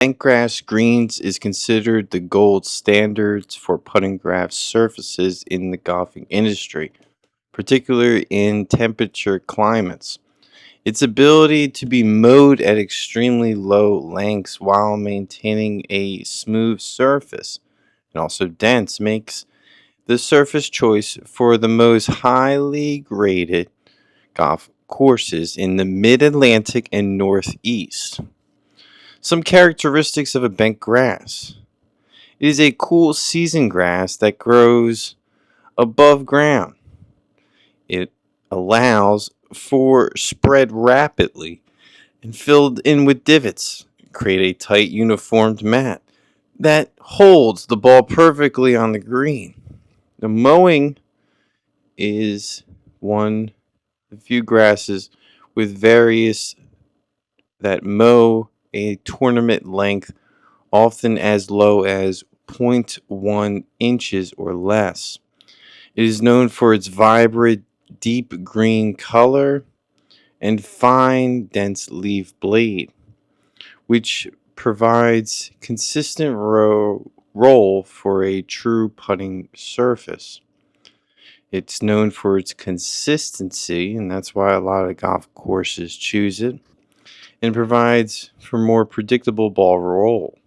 Bentgrass greens is considered the gold standards for putting grass surfaces in the golfing industry, particularly in temperature climates. Its ability to be mowed at extremely low lengths while maintaining a smooth surface and also dense makes the surface choice for the most highly graded golf courses in the mid Atlantic and Northeast. Some characteristics of a bent grass. It is a cool season grass that grows above ground. It allows for spread rapidly and filled in with divots, create a tight uniformed mat that holds the ball perfectly on the green. The mowing is one of the few grasses with various that mow a tournament length often as low as zero point 0.1 inches or less. It is known for its vibrant, deep green color and fine, dense leaf blade, which provides consistent roll for a true putting surface. It's known for its consistency, and that's why a lot of golf courses choose it, and provides for more predictable ball roll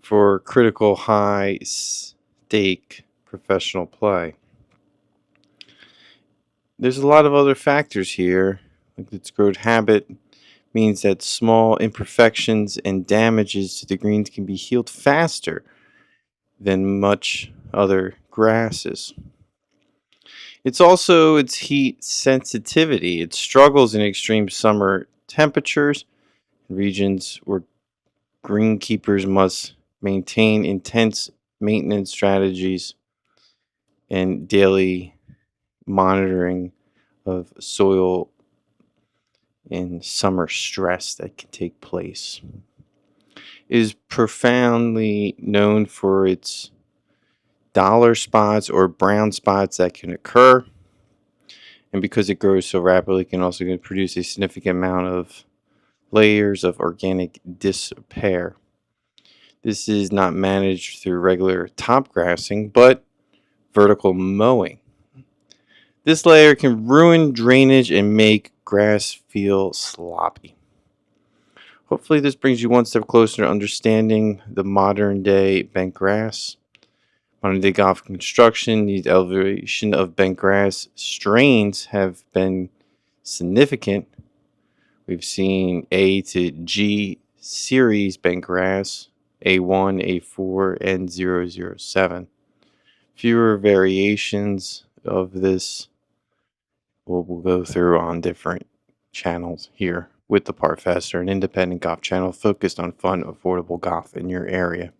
for critical high stake professional play. There's a lot of other factors here, like its growth habit means that small imperfections and damages to the greens can be healed faster than much other grasses. It's also its heat sensitivity. It struggles in extreme summer temperatures, regions where greenkeepers must maintain intense maintenance strategies and daily monitoring of soil and summer stress that can take place. It is profoundly known for its dollar spots or brown spots that can occur, and because it grows so rapidly, it can also produce a significant amount of layers of organic disrepair. This is not managed through regular top grassing, but vertical mowing. This layer can ruin drainage and make grass feel sloppy. Hopefully, this brings you one step closer to understanding the modern day bent grass. Modern day golf construction needs elevation of bent grass strains have been significant. We've seen A to G series bent grass, A1, A4, and 007. Fewer variations of this we'll go through on different channels here with the Professor, an independent golf channel focused on fun, affordable golf in your area.